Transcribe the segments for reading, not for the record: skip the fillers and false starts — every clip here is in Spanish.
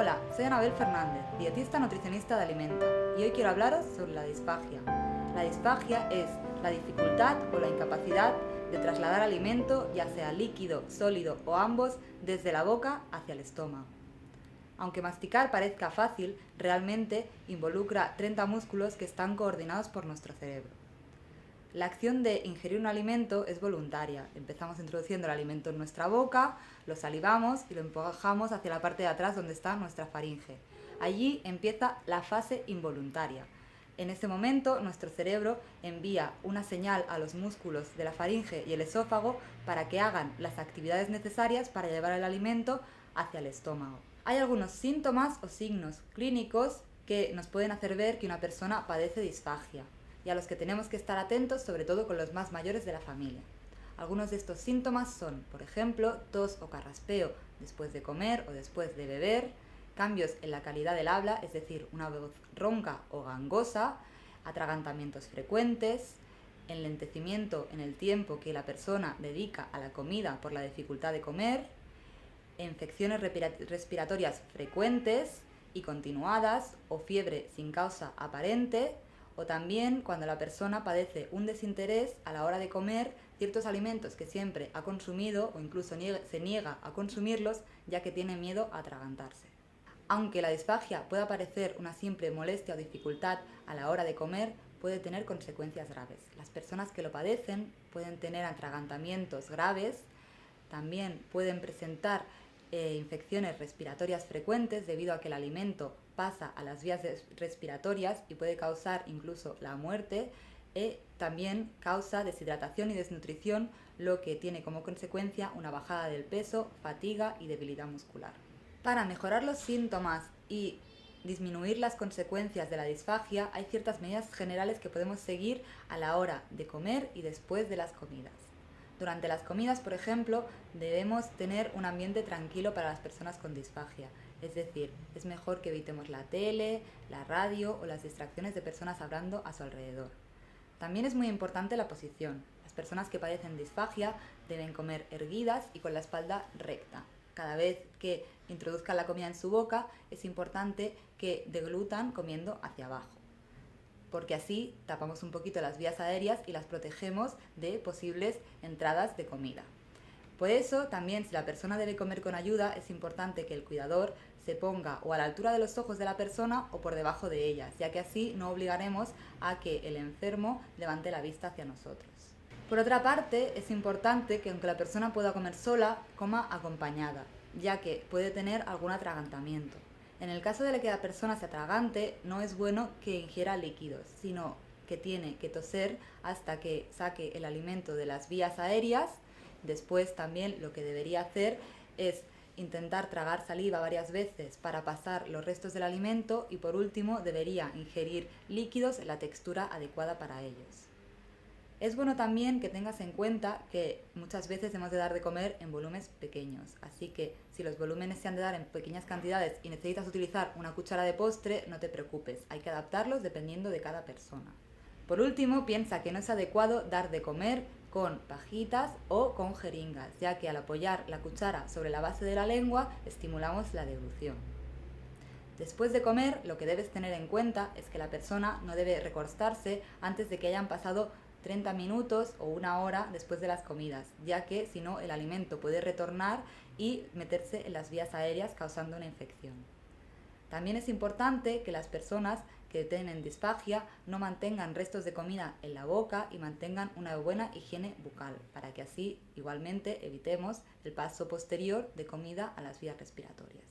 Hola, soy Anabel Fernández, dietista nutricionista de Alimenta, y hoy quiero hablaros sobre la disfagia. La disfagia es la dificultad o la incapacidad de trasladar alimento, ya sea líquido, sólido o ambos, desde la boca hacia el estómago. Aunque masticar parezca fácil, realmente involucra 30 músculos que están coordinados por nuestro cerebro. La acción de ingerir un alimento es voluntaria. Empezamos introduciendo el alimento en nuestra boca, lo salivamos y lo empujamos hacia la parte de atrás donde está nuestra faringe. Allí empieza la fase involuntaria. En ese momento nuestro cerebro envía una señal a los músculos de la faringe y el esófago para que hagan las actividades necesarias para llevar el alimento hacia el estómago. Hay algunos síntomas o signos clínicos que nos pueden hacer ver que una persona padece disfagia, y a los que tenemos que estar atentos, sobre todo con los más mayores de la familia. Algunos de estos síntomas son, por ejemplo, tos o carraspeo después de comer o después de beber, cambios en la calidad del habla, es decir, una voz ronca o gangosa, atragantamientos frecuentes, enlentecimiento en el tiempo que la persona dedica a la comida por la dificultad de comer, infecciones respiratorias frecuentes y continuadas o fiebre sin causa aparente, o también cuando la persona padece un desinterés a la hora de comer ciertos alimentos que siempre ha consumido o incluso se niega a consumirlos ya que tiene miedo a atragantarse. Aunque la disfagia pueda parecer una simple molestia o dificultad a la hora de comer, puede tener consecuencias graves. Las personas que lo padecen pueden tener atragantamientos graves, también pueden presentar infecciones respiratorias frecuentes debido a que el alimento pasa a las vías respiratorias y puede causar incluso la muerte. También causa deshidratación y desnutrición, lo que tiene como consecuencia una bajada del peso, fatiga y debilidad muscular. Para mejorar los síntomas y disminuir las consecuencias de la disfagia, hay ciertas medidas generales que podemos seguir a la hora de comer y después de las comidas. Durante las comidas, por ejemplo, debemos tener un ambiente tranquilo para las personas con disfagia. Es decir, es mejor que evitemos la tele, la radio o las distracciones de personas hablando a su alrededor. También es muy importante la posición. Las personas que padecen disfagia deben comer erguidas y con la espalda recta. Cada vez que introduzcan la comida en su boca, es importante que deglutan comiendo hacia abajo, porque así tapamos un poquito las vías aéreas y las protegemos de posibles entradas de comida. Por eso, también si la persona debe comer con ayuda, es importante que el cuidador se ponga o a la altura de los ojos de la persona o por debajo de ellas, ya que así no obligaremos a que el enfermo levante la vista hacia nosotros. Por otra parte, es importante que aunque la persona pueda comer sola, coma acompañada, ya que puede tener algún atragantamiento. En el caso de que la persona se atragante, no es bueno que ingiera líquidos, sino que tiene que toser hasta que saque el alimento de las vías aéreas. Después también lo que debería hacer es intentar tragar saliva varias veces para pasar los restos del alimento y por último debería ingerir líquidos en la textura adecuada para ellos. Es bueno también que tengas en cuenta que muchas veces hemos de dar de comer en volúmenes pequeños, así que si los volúmenes se han de dar en pequeñas cantidades y necesitas utilizar una cuchara de postre, no te preocupes, hay que adaptarlos dependiendo de cada persona. Por último, piensa que no es adecuado dar de comer con pajitas o con jeringas, ya que al apoyar la cuchara sobre la base de la lengua estimulamos la deglución. Después de comer, lo que debes tener en cuenta es que la persona no debe recostarse antes de que hayan pasado 30 minutos o una hora después de las comidas, ya que si no el alimento puede retornar y meterse en las vías aéreas causando una infección. También es importante que las personas que tienen disfagia no mantengan restos de comida en la boca y mantengan una buena higiene bucal, para que así igualmente evitemos el paso posterior de comida a las vías respiratorias.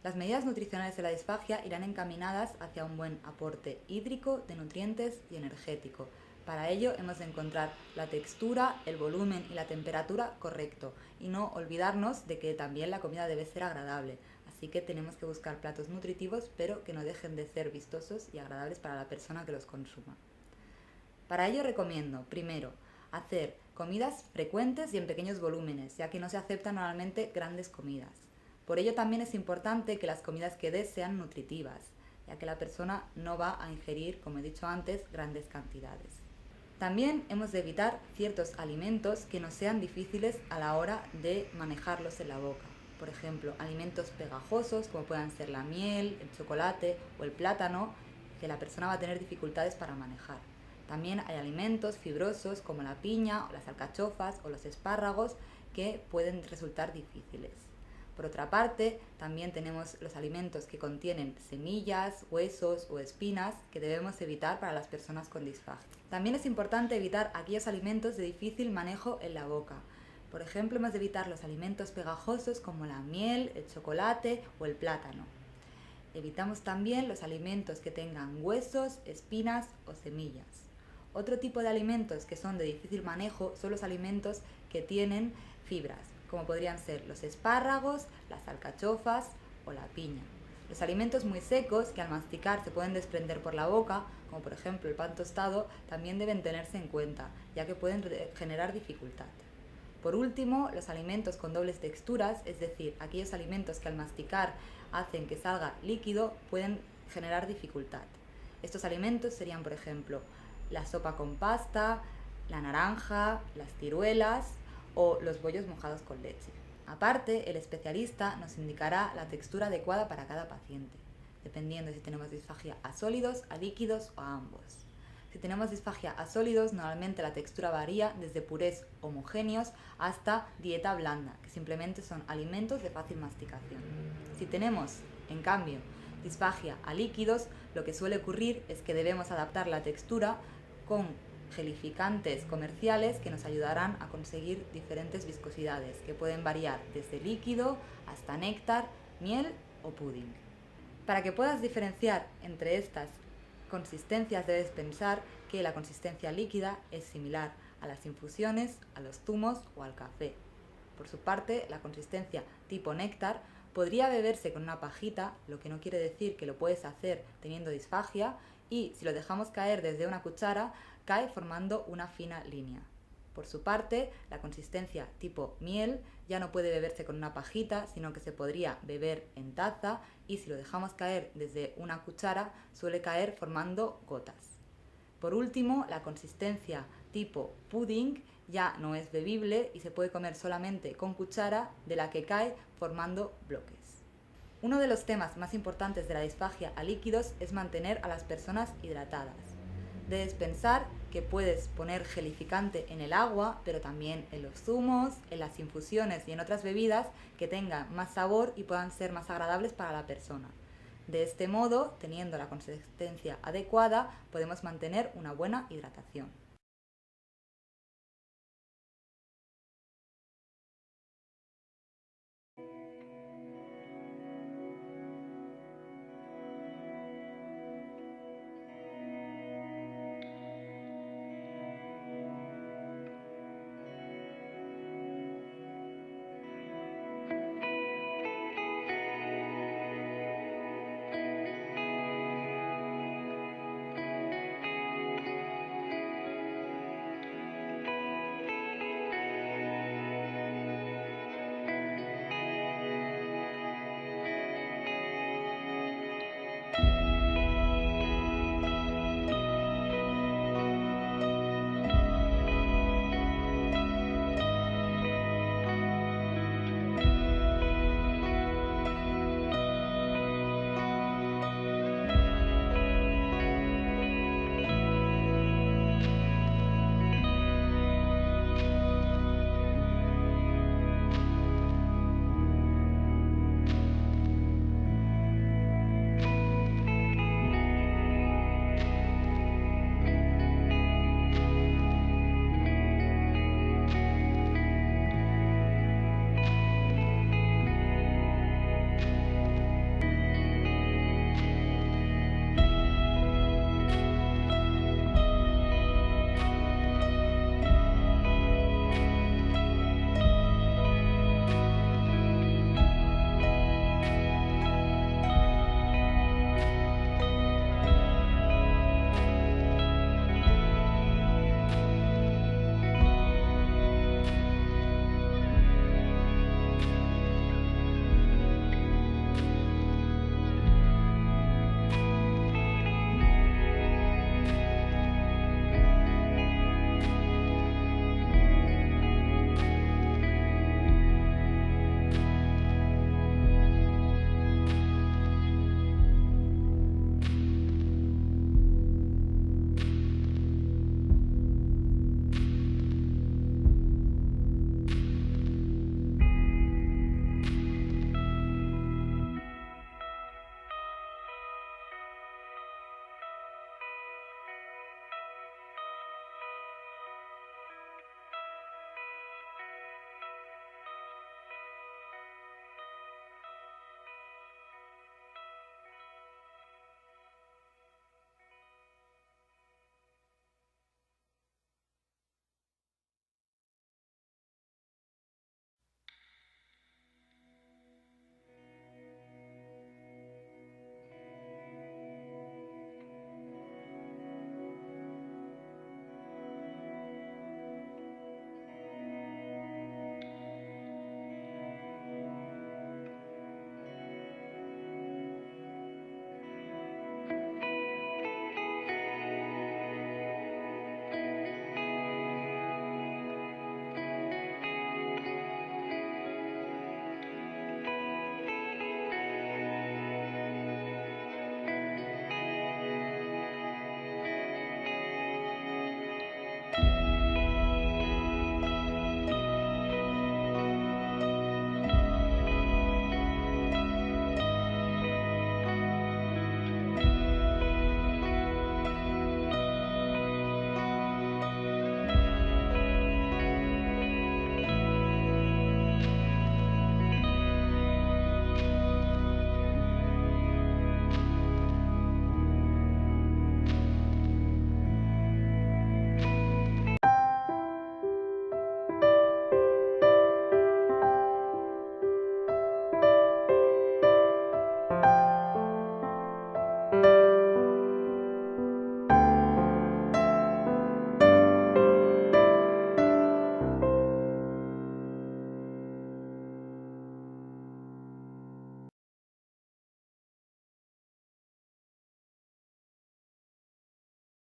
Las medidas nutricionales de la disfagia irán encaminadas hacia un buen aporte hídrico, de nutrientes y energético. Para ello hemos de encontrar la textura, el volumen y la temperatura correcto y no olvidarnos de que también la comida debe ser agradable. Así que tenemos que buscar platos nutritivos pero que no dejen de ser vistosos y agradables para la persona que los consuma. Para ello recomiendo, primero, hacer comidas frecuentes y en pequeños volúmenes, ya que no se aceptan normalmente grandes comidas. Por ello también es importante que las comidas que des sean nutritivas, ya que la persona no va a ingerir, como he dicho antes, grandes cantidades. También hemos de evitar ciertos alimentos que nos sean difíciles a la hora de manejarlos en la boca. por ejemplo, alimentos pegajosos como puedan ser la miel, el chocolate o el plátano, que la persona va a tener dificultades para manejar. También hay alimentos fibrosos como la piña o las alcachofas o los espárragos que pueden resultar difíciles. Por otra parte, también tenemos los alimentos que contienen semillas, huesos o espinas que debemos evitar para las personas con disfagia. También es importante evitar aquellos alimentos de difícil manejo en la boca. Por ejemplo, hemos de evitar los alimentos pegajosos como la miel, el chocolate o el plátano. Evitamos también los alimentos que tengan huesos, espinas o semillas. Otro tipo de alimentos que son de difícil manejo son los alimentos que tienen fibras, como podrían ser los espárragos, las alcachofas o la piña. Los alimentos muy secos que al masticar se pueden desprender por la boca, como por ejemplo el pan tostado, también deben tenerse en cuenta, ya que pueden generar dificultad. Por último, los alimentos con dobles texturas, es decir, aquellos alimentos que al masticar hacen que salga líquido, pueden generar dificultad. Estos alimentos serían, por ejemplo, la sopa con pasta, la naranja, las ciruelas o los bollos mojados con leche. Aparte, el especialista nos indicará la textura adecuada para cada paciente, dependiendo si tenemos disfagia a sólidos, a líquidos o a ambos. Si tenemos disfagia a sólidos, normalmente la textura varía desde purés homogéneos hasta dieta blanda, que simplemente son alimentos de fácil masticación. Si tenemos, en cambio, disfagia a líquidos, lo que suele ocurrir es que debemos adaptar la textura con gelificantes comerciales que nos ayudarán a conseguir diferentes viscosidades, que pueden variar desde líquido hasta néctar, miel o pudding. Para que puedas diferenciar entre estas consistencias, debes pensar que la consistencia líquida es similar a las infusiones, a los zumos o al café. Por su parte, la consistencia tipo néctar podría beberse con una pajita, lo que no quiere decir que lo puedes hacer teniendo disfagia, y si lo dejamos caer desde una cuchara, cae formando una fina línea. Por su parte, la consistencia tipo miel ya no puede beberse con una pajita, sino que se podría beber en taza, y si lo dejamos caer desde una cuchara, suele caer formando gotas. Por último, la consistencia tipo pudding ya no es bebible y se puede comer solamente con cuchara, de la que cae formando bloques. Uno de los temas más importantes de la disfagia a líquidos es mantener a las personas hidratadas. Debes pensar que puedes poner gelificante en el agua, pero también en los zumos, en las infusiones y en otras bebidas que tengan más sabor y puedan ser más agradables para la persona. De este modo, teniendo la consistencia adecuada, podemos mantener una buena hidratación.